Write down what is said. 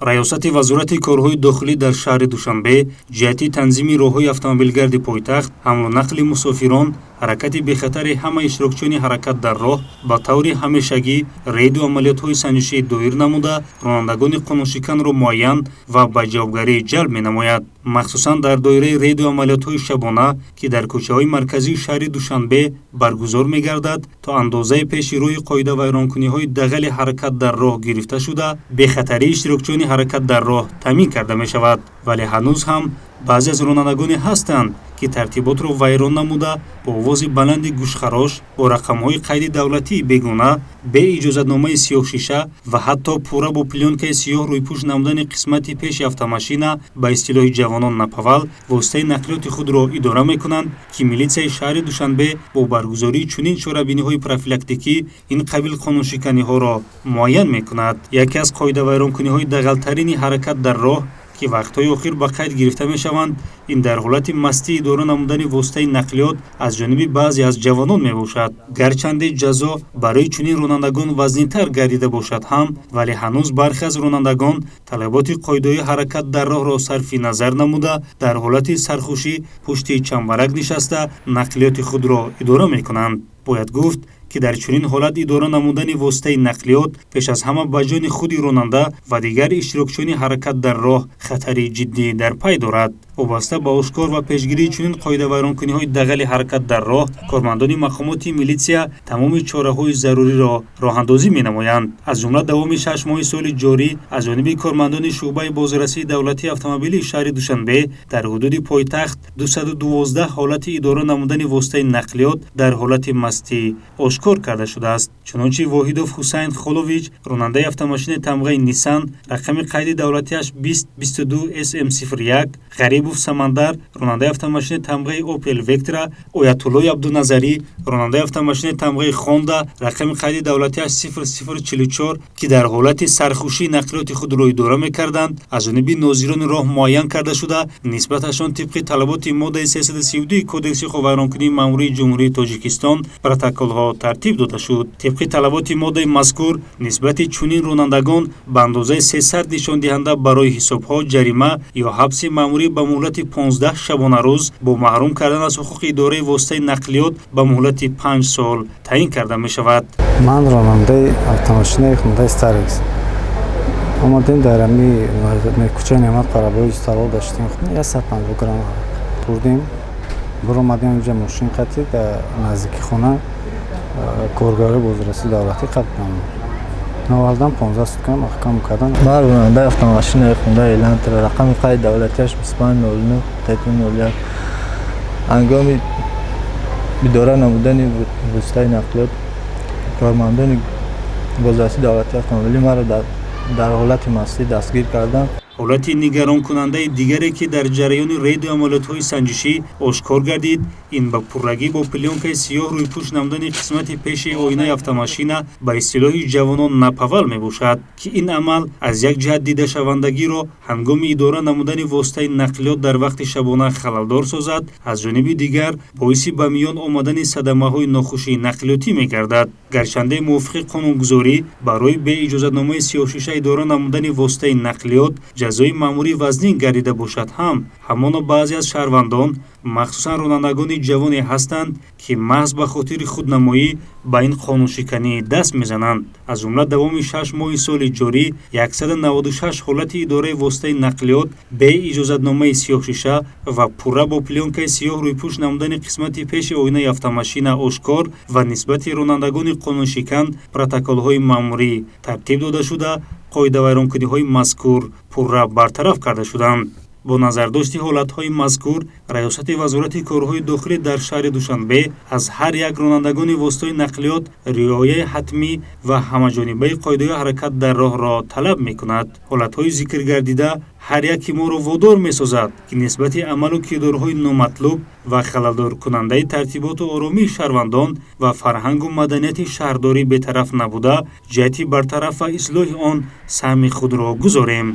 раёсати вазорати корҳои дохилӣ дар шаҳри Душанбе ҷиҳати танзими роҳҳои автомобилгарди пойтахт, ҳамлу нақли мусофирон, ҳаракати бехатари ҳама иштирокчиёни ҳаракат дар роҳ ба таври ҳамешагӣ рейду амалиётҳои санҷишӣ доир намуда, ронандагони қонуншиканро муайян ва ба ҷавобгарӣ ҷалб менамояд. махсусан дар доираи рейду амалиётҳои шабона, ки дар кӯчаҳои марказии шаҳри Душанбе баргузор мегардад, то андозаи пеши рӯи қоидавайронкуниҳои дағали ҳаракат дар роҳ гирифта шуда, бехатарии иштирокчиёни ҳаракат дар роҳ таъмин карда мешавад. вале ҳанӯз ҳам баъзе аз ронандагоне ҳастанд, ки тартиботро вайрон намуда, бо овози баланди гӯшхарош, бо рақамҳои қайди давлатии бегуна, бе иҷозатномаи сиёҳшиша ва ҳатто пурра бо плёнкаи сиёҳ рӯйпӯш намудани қисмати пеши автомашина, ба истилоҳи ҷавонон напавал, воситаи нақлиёти худро идора мекунанд, ки милитсияи шаҳри Душанбе бо баргузории чунин чорабиниҳои профилактикӣ ин қабил қонуншиканиҳоро муайян мекунад. яке аз қоидавайронкуниҳои дағалтарини ҳаракат дар роҳ, ки вақтҳои охир ба қайд гирифта мешаванд, ин дар ҳолати мастӣ идора намудани воситаи нақлиёт аз ҷониби баъзе аз ҷавонон мебошад. гарчанде ҷазо барои чунин ронандагон вазнинтар гардида бошад ҳам, вале ҳанӯз бархе аз ронандагон талаботи қоидаҳои ҳаракат дар роҳро сарфи назар намуда, дар ҳолати сархушӣ пушти чамбарак нишаста нақлиёти худро идора мекунанд. бояд гуфт, ки дар чунин ҳолат идора намудани воситаи нақлиёт пеш аз ҳама ба ҷони худи ронанда ва дигари иштирокчиёни ҳаракат дар роҳ хатари ҷиддӣ дар пай дорад. вобаста ба ошкор ва пешгирии чунин қоидавайронкуниҳои дағали ҳаракат дар роҳ, кормандони мақомоти милитсия тамоми чораҳои заруриро роҳандозӣ менамоянд. аз ҷумла давоми 6 моҳи соли ҷорӣ аз ҷониби кормандони шуъбаи бозрасии давлатии автомобилии шаҳри Душанбе дар ҳудуди пойтахт 212 ҳолати идора намудани воситаи нақлиёт дар ҳолати мастӣ ошкор карда шудааст. чунончи Воҳидов Ҳусайн Холович, ронандаи автомошини тамғаи Nissan, рақами қайди давлатиаш 2022 SM01, Ғарибов Самандар, ронандаи автомошини тамғаи Opel Vectra, Оятуллои Абдуназарӣ, ронандаи автомошини тамғаи Honda, рақами қайди давлатиаш 0044, ки дар ҳолати сархушии нақлиёти худро идора мекарданд, аз ҷониби нозирони роҳ муайян карда шуда, нисбаташон тибқи талаботи моддаи 332 Кодекси Ховайронкунии Маъмурии Ҷумҳурии Тоҷикистон протоколҳо тартиб дода шуд. тибқи талаботи моддаи мазкур, нисбати чунин ронандагон ба андозаи 300 нишондиҳанда барои ҳисобҳо ҷарима ё ҳабси маъмурӣ ба муҳлати 15 шабонарӯз бо маҳрум кардан аз ҳуқуқи идораи воситаи нақлиёт ба муҳлати 5 сол таъин карда мешавад. ман ронандаи автомошини Hyundai Starex омадем дар ами кӯчаи Неъмат Қарабои савол даштем, 150 грамм бурдем, буромадем инҷа мошин қатид наздики хона коргарои бозрасии давлатӣ қатид намуд. навардан 15 сутка маҳкам кардан. ман ронандаи автомошини Hyundai Elantra, рақами қайди давлатиаш 2509-01, ҳангоми идора намудани воситаи нақлиёт кормандони бозрасии давлатии автомобилӣ маро дар ҳолати мастӣ дастгир карданд. ҳолати нигаронкунандаи дигаре, ки дар ҷараёни рейду амалиётҳои санҷишӣ ошкор гардид, ин ба пуррагӣ бо плёнкаи сиёҳ рӯйпӯш намудани қисмати пеши оинаи автомошина ба истилоҳи ҷавонон напавал мебошад, ки ин амал аз як ҷиҳат дидашавандагиро ҳангоми идора намудани воситаи нақлиёт дар вақти шабона халалдор созад, аз ҷониби дигар боиси ба миён омадани садамаҳои нохушии нақлиётӣ мегардад. гарчанде мувофиқи қонунгузорӣ барои бе иҷозатномаи сиёҳшиша идора намудани воситаи нақлиёт ҷазои маъмурӣ вазнин гардида бошад ҳам, ҳамоно баъзе аз шаҳрвандон, махсусан ронандагони ҷавоне ҳастанд, ки маҳз ба хотири худнамоӣ ба ин қонуншиканӣ даст мезананд. аз ҷумла давоми 6 моҳи соли ҷорӣ 196 ҳолати идораи воситаи нақлиёт бе иҷозатномаи сиёҳшиша ва пурра бо плёнкаи сиёҳ рӯйпӯш намудани қисмати пеши оинаи автомошина ошкор ва нисбати ронандагони қонуншикан протоколҳои маъмурӣ тартиб дода шуда, қоидавайронкуниҳои мазкур пурра бартараф карда шуданд. бо назардошти ҳолатҳои мазкур, раёсати вазорати корҳои дохилӣ дар шаҳри Душанбе аз ҳар як ронандагони воситаи нақлиёт риояи ҳатмӣ ва ҳамаҷонибаи қоидаҳои ҳаракат дар роҳро талаб мекунад. ҳолатҳои зикргардида ҳар яки моро водор месозад, ки нисбати амалу кирдорҳои номатлуб ва халалдоркунандаи тартиботу оромии шаҳрвандон ва фарҳангу маданияти шаҳрдорӣ бетараф набуда, ҷиҳати бартараф ва ислоҳи он саҳми худро гузорем.